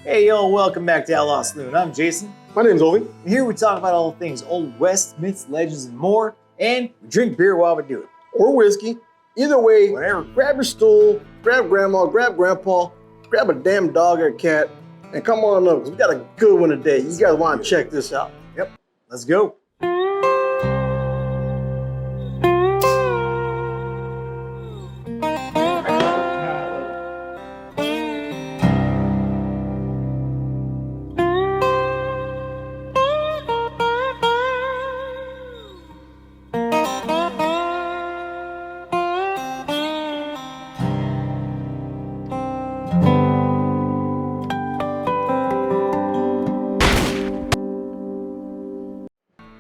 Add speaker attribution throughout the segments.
Speaker 1: Hey, yo, welcome back to Outlaw Saloon. I'm Jason.
Speaker 2: My name's Ovie.
Speaker 1: And here we talk about all things Old West, myths, legends, and more. And we drink beer while we do it.
Speaker 2: Or whiskey. Either way,
Speaker 1: Whatever.
Speaker 2: grab your stool, grab grandma, grab grandpa, grab a damn dog or a cat, and come on up, because we got a good one today. You guys want to check this out.
Speaker 1: Yep, let's go.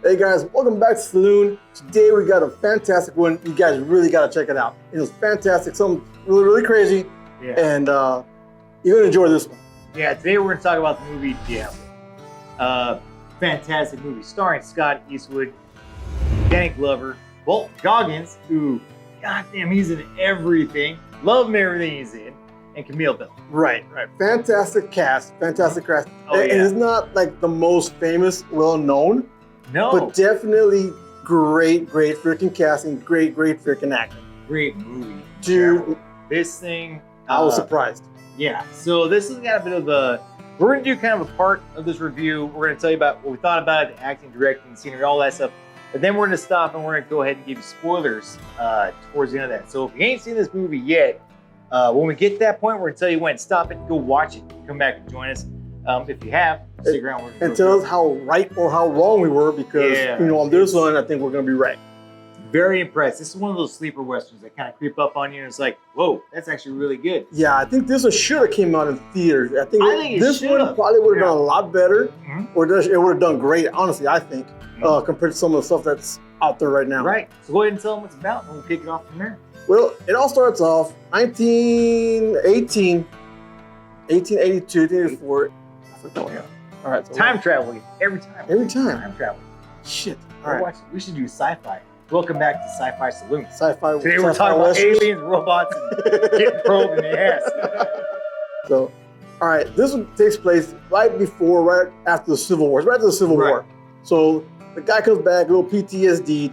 Speaker 2: Hey guys, welcome back to Saloon. Today we got a fantastic one. You guys really got to check it out. It was fantastic, something really, really crazy.
Speaker 1: Yeah.
Speaker 2: And you're going to enjoy this one.
Speaker 1: Yeah, today we're going to talk about the movie Diablo. Fantastic movie starring Scott Eastwood, Danny Glover, Bolt Goggins, who, goddamn, he's in everything. Love him everything he's in. And Camille Bell.
Speaker 2: Right. Fantastic cast, fantastic cast.
Speaker 1: Oh,
Speaker 2: And
Speaker 1: yeah.
Speaker 2: it's not like the most famous, well-known,
Speaker 1: No.
Speaker 2: but definitely great freaking casting, great freaking acting.
Speaker 1: Great movie.
Speaker 2: Dude,
Speaker 1: Diablo. This thing.
Speaker 2: I was surprised.
Speaker 1: Yeah, so this has got a bit of a, we're going to do kind of a part of this review. We're going to tell you about what we thought about it, the acting, directing, scenery, all that stuff. But then we're going to stop and we're going to go ahead and give you spoilers towards the end of that. So if you ain't seen this movie yet, when we get to that point, we're going to tell you when. Stop it, go watch it, come back and join us. If you have, stick around.
Speaker 2: And tell us how right or how wrong we were, because on this one, I think we're going to be right.
Speaker 1: Very impressed. This is one of those sleeper westerns that kind of creep up on you and it's like, whoa, that's actually really good.
Speaker 2: Yeah, I think this one should have came out in theaters. I think
Speaker 1: it
Speaker 2: this one
Speaker 1: should've.
Speaker 2: probably would have done a lot better,
Speaker 1: Mhm.
Speaker 2: or it would have done great, honestly, I think, compared to some of the stuff that's out there right now.
Speaker 1: Right. So go ahead and tell them what it's about and we'll kick it off from there.
Speaker 2: Well, it all starts off 1882, 1884. I forgot.
Speaker 1: Yeah.
Speaker 2: All right. So
Speaker 1: Time traveling every time.
Speaker 2: Every time.
Speaker 1: Time traveling.
Speaker 2: Shit.
Speaker 1: All
Speaker 2: All right.
Speaker 1: right. We should do sci-fi. Welcome back to Sci-Fi Saloon.
Speaker 2: Sci-fi.
Speaker 1: Today we're
Speaker 2: sci-fi
Speaker 1: talking about
Speaker 2: westerns.
Speaker 1: aliens, robots, and getting probed in the ass.
Speaker 2: So, all right, this one takes place right after the Civil War. It's right after the Civil
Speaker 1: Right.
Speaker 2: War. So the guy comes back, a little PTSD.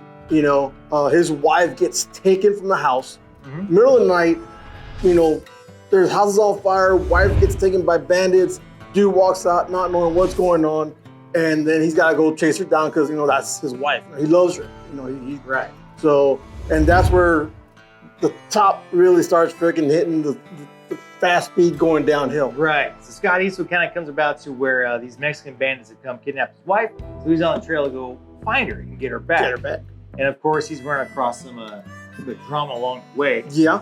Speaker 2: His wife gets taken from the house.
Speaker 1: Mhm.
Speaker 2: Middle of the night, there's houses on fire. Wife gets taken by bandits. Dude walks out, not knowing what's going on, and then he's got to go chase her down because that's his wife. He loves her.
Speaker 1: Right.
Speaker 2: So, and that's where the top really starts freaking hitting the fast speed going downhill.
Speaker 1: Right. So Scott Eastwood kind of comes about to where these Mexican bandits have come kidnap his wife. So he's on the trail to go find her and get her back.
Speaker 2: Get her back.
Speaker 1: And of course, he's running across some drama along the way.
Speaker 2: Yeah.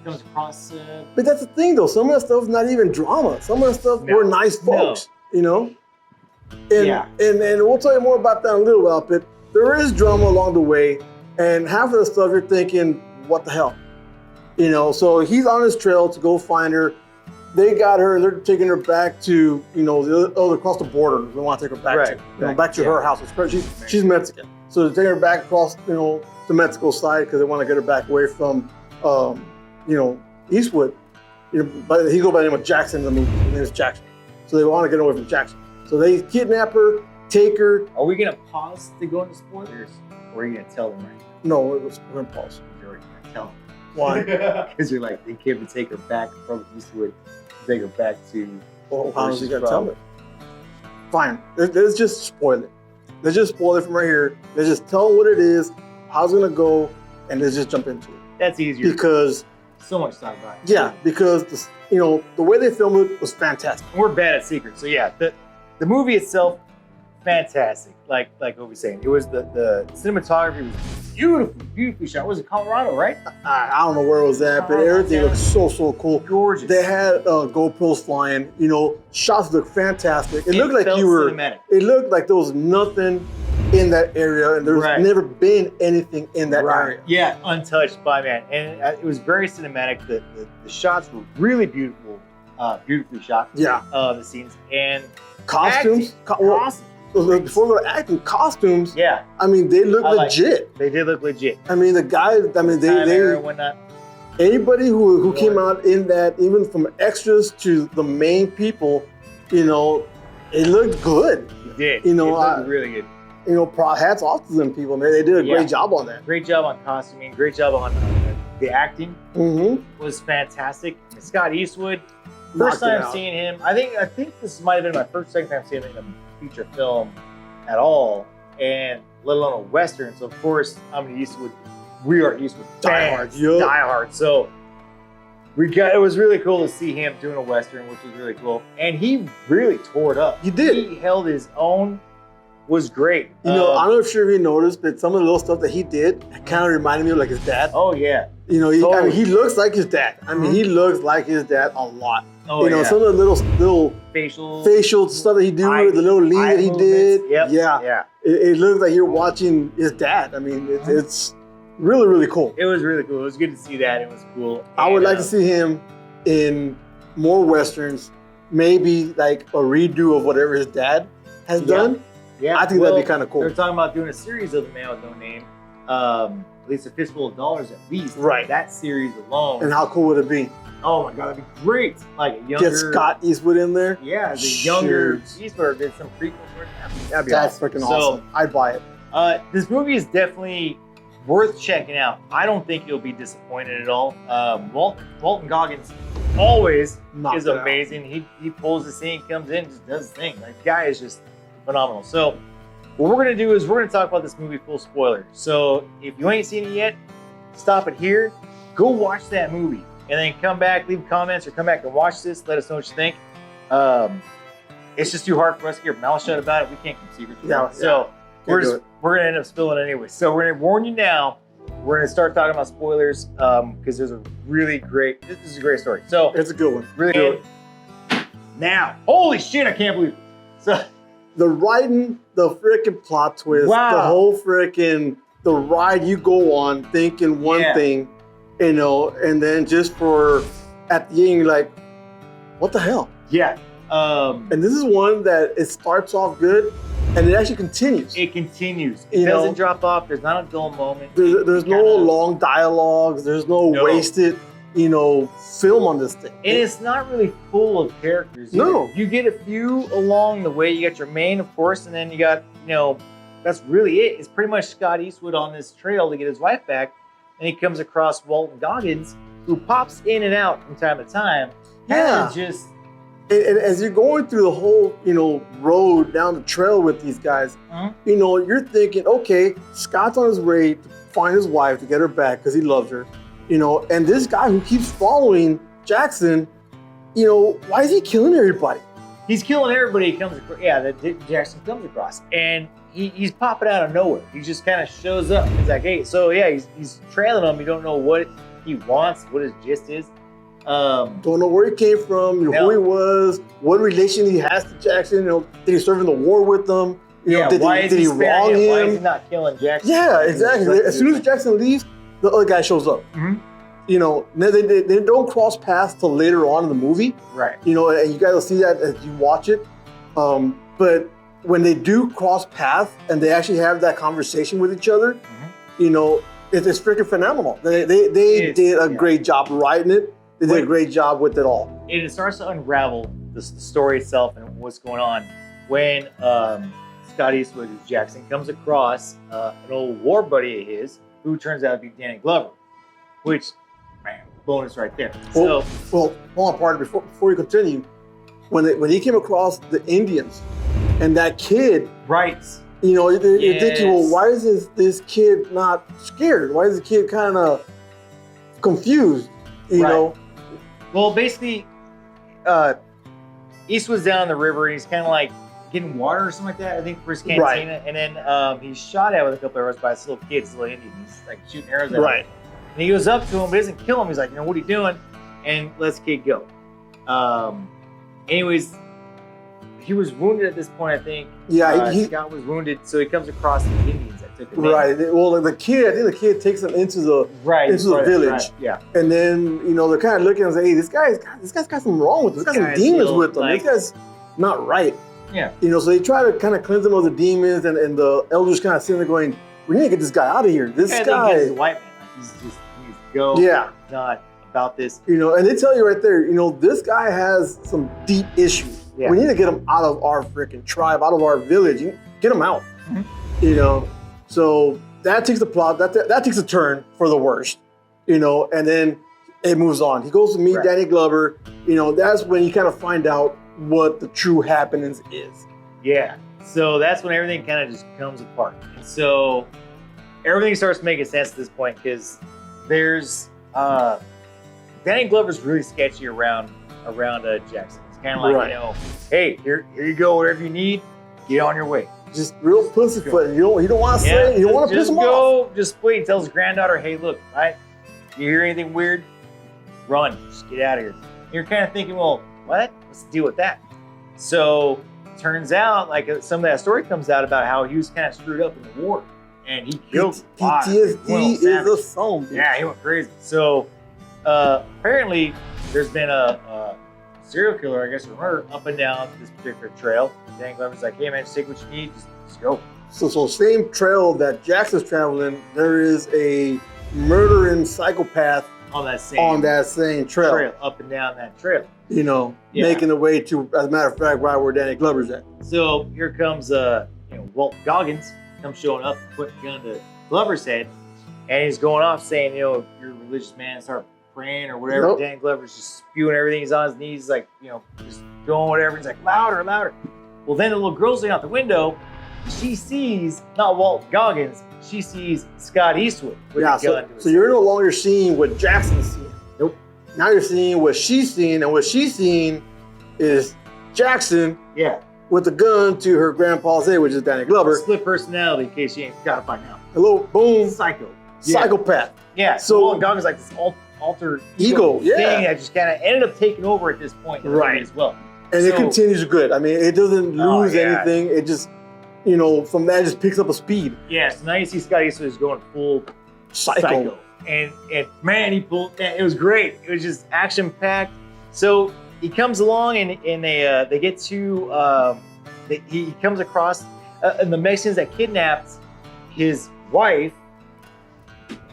Speaker 1: Comes across.
Speaker 2: But that's the thing, though. Some of that stuff's not even drama. Some of that stuff were nice folks, And,
Speaker 1: Yeah.
Speaker 2: and we'll tell you more about that in a little while, but there is drama along the way, and half of the stuff you're thinking, what the hell? So he's on his trail to go find her. They got her, they're taking her back to, across the border. They want to take her back back to her house. She's Mexican. So they're taking her back across, the Mexico side because they want to get her back away from, Eastwood. But he goes by the name of Jackson in the movie. His name is Jackson. So they want to get away from Jackson. So they kidnap her, take her.
Speaker 1: Are we going to pause to go into spoilers? Or are you going to tell them right now?
Speaker 2: No, we're going to pause.
Speaker 1: You're already going to tell them.
Speaker 2: Why?
Speaker 1: Because you're like, they came to take her back from Eastwood, take her back to.
Speaker 2: Well, how is he going to tell me? Fine. Let's just spoil it. Let's just spoil it from right here. Let's just tell them what it is, how it's going to go, and let's just jump into it.
Speaker 1: That's easier.
Speaker 2: Because.
Speaker 1: So much to talk about.
Speaker 2: Yeah, because, the way they filmed it was fantastic.
Speaker 1: We're bad at secrets. So yeah, the movie itself, fantastic. Like Ovie was saying, it was the cinematography was beautifully shot. Was it Colorado, right?
Speaker 2: I don't know where it was at, but everything looked so cool.
Speaker 1: Gorgeous.
Speaker 2: They had GoPros flying. Shots looked fantastic. It looked like
Speaker 1: felt
Speaker 2: you were.
Speaker 1: cinematic.
Speaker 2: It looked like there was nothing in that area, and there's never been anything in that area.
Speaker 1: Yeah, untouched by man, and it was very cinematic. The shots were really beautiful, beautifully shot.
Speaker 2: Yeah.
Speaker 1: The scenes and
Speaker 2: costumes.
Speaker 1: Costumes.
Speaker 2: Before we were acting, costumes.
Speaker 1: Yeah.
Speaker 2: I mean, they look legit.
Speaker 1: They did look legit.
Speaker 2: I mean, the guys. I mean, they. Anybody who came out in that, even from extras to the main people, You know, it looked good.
Speaker 1: It did.
Speaker 2: You know,
Speaker 1: it looked really good.
Speaker 2: You know, hats off to them people, man. They did a great job on that.
Speaker 1: Great job on costuming. Great job on the acting. Was fantastic. And Scott Eastwood, first time seeing him. I think this might have been my second time seeing him in a feature film at all, and let alone a Western. So of course, I'm Eastwood. We are Eastwood diehards. Diehard. So it was really cool to see him doing a Western, which was really cool. And he really tore it up.
Speaker 2: He did.
Speaker 1: He held his own. Was great.
Speaker 2: You know, I'm not sure if you noticed, but some of the little stuff that he did kind of reminded me of like his dad.
Speaker 1: Oh yeah.
Speaker 2: You know, I mean, he looks like his dad. I mean, he looks like his dad a lot.
Speaker 1: Oh,
Speaker 2: you know, some of the little facial stuff that he did, the little lean that he did.
Speaker 1: Yeah.
Speaker 2: It looks like you're watching his dad. I mean, it's really, really cool.
Speaker 1: It was really cool. It was good to see that. It was cool.
Speaker 2: I would like to see him in more Westerns, maybe like a redo of whatever his dad has done.
Speaker 1: Yeah,
Speaker 2: I think that'd be kind of cool.
Speaker 1: They're talking about doing a series of The Man with No Name, at least a fistful of dollars at least.
Speaker 2: Right.
Speaker 1: That series alone.
Speaker 2: And how cool would it be?
Speaker 1: Oh my God, that'd be great. Like a younger.
Speaker 2: Get Scott Eastwood in there.
Speaker 1: Yeah, the younger Eastwood did some prequels. That'd be
Speaker 2: awesome. Freaking awesome. I'd buy it.
Speaker 1: This movie is definitely worth checking out. I don't think you'll be disappointed at all. Walton Goggins always is amazing. He pulls the scene, comes in, just does his thing. Like, the guy is just phenomenal. So what we're gonna do is we're gonna talk about this movie full spoiler. So if you ain't seen it yet, stop it here, go watch that movie, and then come back, leave comments, or come back and watch this. Let us know what you think. It's just too hard for us to keep our mouth shut about it. We can't keep secrets. So we're gonna end up spilling it anyway. So we're gonna warn you now. We're gonna start talking about spoilers because this is a great story. So
Speaker 2: it's a good one.
Speaker 1: Really good. Now, holy shit, I can't believe it. So
Speaker 2: the writing, the freaking plot twist, the whole freaking the ride you go on thinking one thing, you know, and then just for at the end you're like, what the hell?
Speaker 1: Yeah.
Speaker 2: And this is one that it starts off good and it actually continues.
Speaker 1: It continues. It doesn't drop off. There's not a dull moment.
Speaker 2: There's no long dialogues. There's no wasted, you know, film on this thing.
Speaker 1: And it's not really full of characters either. No. You get a few along the way. You got your main, of course, and then you got, you know, that's really it. It's pretty much Scott Eastwood on this trail to get his wife back. And he comes across Walton Goggins, who pops in and out from time to time.
Speaker 2: Yeah. And as you're going through the whole, you know, road down the trail with these guys, you know, you're thinking, okay, Scott's on his way to find his wife, to get her back because he loves her. You know, and this guy who keeps following Jackson, you know, why is he killing everybody?
Speaker 1: He's killing everybody he comes across. Yeah, that Jackson comes across. And he's popping out of nowhere. He just kind of shows up. He's like, hey, so yeah, he's trailing him. You don't know what he wants, what his gist is.
Speaker 2: Don't know where he came from, you know, who he was, what relation he has to Jackson. You know, did he serve in the war with them? You know, did he wrong him?
Speaker 1: Why is he not killing Jackson?
Speaker 2: Yeah, exactly. As soon as Jackson leaves, the other guy shows up. You know, they don't cross paths till later on in the movie.
Speaker 1: Right.
Speaker 2: You know, and you guys will see that as you watch it. But when they do cross paths and they actually have that conversation with each other, you know, it's freaking phenomenal. They did a great job writing it. They did a great job with it all.
Speaker 1: And it starts to unravel the story itself and what's going on when Scott Eastwood, who's Jackson, comes across an old war buddy of his who turns out to be Danny Glover, which, man, bonus right there.
Speaker 2: Well, hold on, partner, before you continue, when he came across the Indians and that kid,
Speaker 1: right?
Speaker 2: You know, you're thinking, well, why is this kid not scared? Why is the kid kind of confused? You know?
Speaker 1: Well, basically, Eastwood's down the river and he's kind of like getting water or something like that, I think, for his cantina. And then he's shot at with a couple arrows by this little kid, this little Indian. He's like shooting arrows at him. And he goes up to him, but doesn't kill him. He's like, you know, what are you doing? And lets the kid go. Anyways, he was wounded at this point, I think.
Speaker 2: Yeah,
Speaker 1: Scott was wounded, so he comes across the Indians that took him in.
Speaker 2: Well, I think the kid takes him into the village.
Speaker 1: Yeah.
Speaker 2: And then, you know, they're kind of looking and say, hey, this guy's got something wrong with him. This guy's some demons with him. This guy's not right.
Speaker 1: Yeah.
Speaker 2: You know, so they try to kind of cleanse him of the demons, and the elders kind of sitting there going, we need to get this guy out of here. This guy.
Speaker 1: He's a white man. Like, he's go. Not about this.
Speaker 2: You know, and they tell you right there, you know, this guy has some deep issues. We need to get them out of our freaking tribe, out of our village. Get them out. You know, so that takes the plot. That takes a turn for the worst. You know, and then it moves on. He goes to meet Danny Glover. You know, that's when you kind of find out what the true happenings is.
Speaker 1: Yeah. So that's when everything kind of just comes apart. And so everything starts making sense at this point because there's Danny Glover's really sketchy around Jackson. It's kind of like, you know, hey, here you go, whatever you need, get on your way.
Speaker 2: Just real pussyfoot. You don't want to say, you don't want to piss him off.
Speaker 1: Just wait. He tells his granddaughter, hey, look, you hear anything weird? Run, just get out of here. And you're kind of thinking, well, what? What's the deal with that? So turns out, like some of that story comes out about how he was kind of screwed up in the war, and he killed
Speaker 2: PTSD is a song.
Speaker 1: Yeah, he went crazy. So apparently, there's been a serial killer, I guess, or murder up and down this particular trail. Dan Glover's like, hey man, just take what you need, just go.
Speaker 2: So same trail that Jackson's traveling, there is a murdering psychopath on that same trail,
Speaker 1: up and down that trail.
Speaker 2: You know, making the way to, as a matter of fact, right where Danny Glover's at.
Speaker 1: So here comes Walt Goggins comes showing up, putting a gun to Glover's head, and he's going off saying, you know, you're a religious man, start praying or whatever. Nope. Danny Glover's just spewing everything. He's on his knees, like, you know, just going whatever. He's like, louder, louder. Well, then the little girl's looking out the window. She sees not Walt Goggins, she sees Scott Eastwood with a gun to his
Speaker 2: so you're no longer seeing what Jackson's seeing.
Speaker 1: Nope.
Speaker 2: Now you're seeing what she's seeing, and what she's seeing is Jackson with a gun to her grandpa's head, which is Danny Glover.
Speaker 1: Split personality, in case you ain't got it by now.
Speaker 2: Hello, boom.
Speaker 1: Psychopath.
Speaker 2: Yeah.
Speaker 1: So Walt Goggins like this alter ego thing that just kind of ended up taking over at this point as well.
Speaker 2: And it continues good. I mean, it doesn't lose anything. It just, you know, from that it just picks up a speed.
Speaker 1: Yeah, so now you see Scott Eastwood is going full psycho. And man, it was great. It was just action-packed. So he comes along and they get to, he comes across, and the Mexicans that kidnapped his wife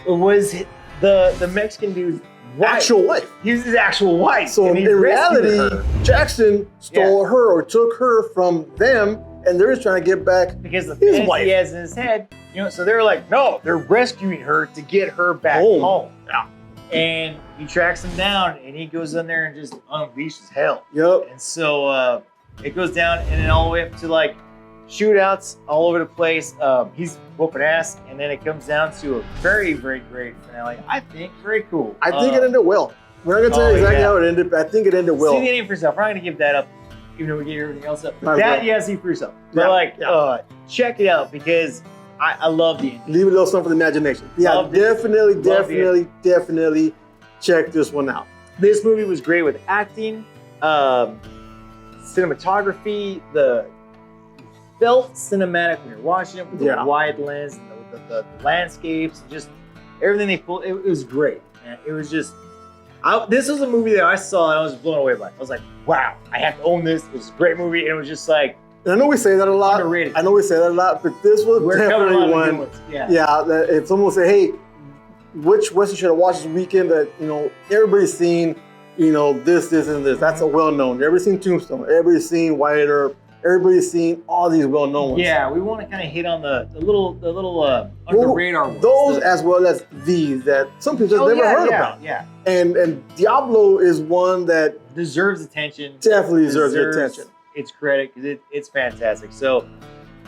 Speaker 1: was the Mexican dude's
Speaker 2: actual wife.
Speaker 1: He was his actual wife.
Speaker 2: So in reality, Jackson stole her or took her from them, and they're just trying to get back
Speaker 1: because the his wife he has in his head. You know, so they're like, no, they're rescuing her to get her back home. Yeah. And he tracks him down, and he goes in there and just unleashes hell.
Speaker 2: Yep.
Speaker 1: And so it goes down, and then all the way up to like shootouts all over the place. He's whooping ass, and then it comes down to a very, very great finale. I think very cool.
Speaker 2: I think it ended well. We're not gonna tell you exactly how it ended, but I think it ended well.
Speaker 1: See the ending for yourself. We're not gonna give that up, even though we gave everything else up. But that you gotta see for yourself. But check it out because I love the ending.
Speaker 2: Leave a little something for the imagination. Yeah, definitely check this one out.
Speaker 1: This movie was great with acting, cinematography, the felt cinematic when you're watching it with the wide lens and the landscapes, and just everything they pulled. It was great, man. It was just, this was a movie that I saw and I was blown away by. I was like, wow, I have to own this. It was a great movie, and it was just like,
Speaker 2: and I know we say that a lot.
Speaker 1: Underrated.
Speaker 2: I know we say that a lot, but this was definitely one. That if someone say, hey, which Western should I watch this weekend that, you know, everybody's seen, you know, this, and this. That's a well-known. Everybody's seen Tombstone. Everybody's seen Wyatt Earp. Everybody's seen all these well-known ones.
Speaker 1: Yeah, we want to kind of hit on the little under the radar ones.
Speaker 2: Those as well as these that some people just never heard about.
Speaker 1: Yeah.
Speaker 2: And Diablo is one that
Speaker 1: deserves attention.
Speaker 2: Definitely deserves attention.
Speaker 1: Its credit because it's fantastic. So,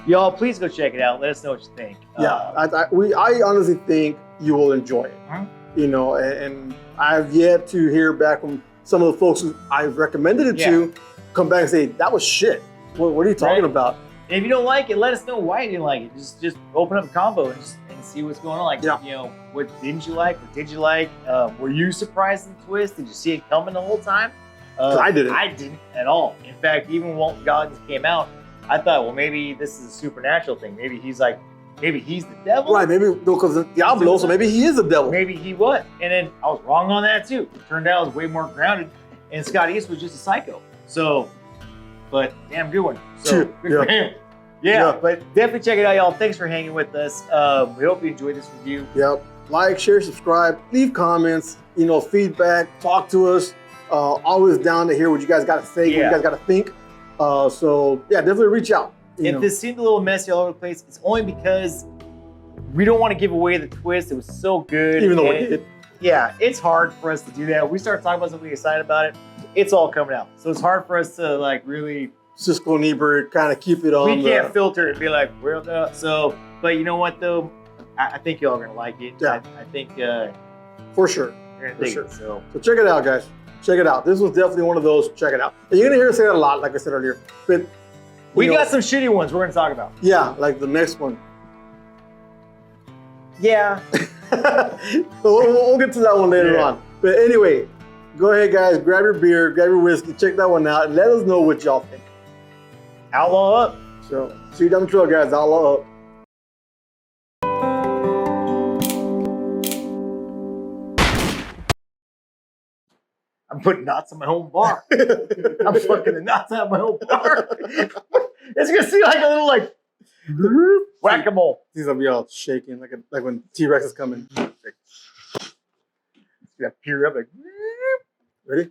Speaker 1: y'all, please go check it out. Let us know what you think.
Speaker 2: Yeah, I honestly think you will enjoy it. You know, and I've yet to hear back from some of the folks who I've recommended it to come back and say that was shit. What are you talking about?
Speaker 1: And if you don't like it, let us know why you didn't like it. Just open up a combo and see what's going on. Like, you know, what didn't you like? What did you like? Were you surprised at the twist? Did you see it coming the whole time?
Speaker 2: I didn't.
Speaker 1: I didn't at all. In fact, even when Walt Goggins came out, I thought, well, maybe this is a supernatural thing. Maybe he's the devil.
Speaker 2: Right, maybe because of Diablo, so maybe he is the devil.
Speaker 1: Maybe he was. And then I was wrong on that too. It turned out it was way more grounded, and Scott Eastwood was just a psycho. So, but damn good one. So good for him. Yeah, but definitely check it out, y'all. Thanks for hanging with us. We hope you enjoyed this review.
Speaker 2: Yep. Like, share, subscribe, leave comments, you know, feedback, talk to us. Always down to hear what you guys got to say, what you guys got to think. So yeah, definitely reach out.
Speaker 1: If this seemed a little messy all over the place, it's only because we don't want to give away the twist. It was so good.
Speaker 2: Even though we did.
Speaker 1: Yeah, it's hard for us to do that. We start talking about something, we get excited about it, it's all coming out. So it's hard for us to like really
Speaker 2: Siskel and Ebert kind of keep it on.
Speaker 1: We can't filter it and be like, well, no. So, but you know what though? I think y'all are gonna like it.
Speaker 2: Yeah.
Speaker 1: I think
Speaker 2: for sure.
Speaker 1: you're gonna
Speaker 2: For
Speaker 1: dig
Speaker 2: sure.
Speaker 1: it. So
Speaker 2: check it out, guys. Check it out. This was definitely one of those. Check it out. And you're gonna hear us say that a lot, like I said earlier. But
Speaker 1: we got some shitty ones we're gonna talk about.
Speaker 2: Yeah, like the next one.
Speaker 1: Yeah.
Speaker 2: we'll get to that one later on. But anyway, go ahead, guys. Grab your beer, grab your whiskey, check that one out, and let us know what y'all think.
Speaker 1: Outlaw up.
Speaker 2: So, see you down the trail, guys. Outlaw up.
Speaker 1: I'm putting knots in my own bar. I'm fucking the knots out of my own bar. It's gonna seem like a little like whack-a-mole.
Speaker 2: These will be all shaking like when T-Rex is coming.
Speaker 1: It's gonna peer up like.
Speaker 2: Ready?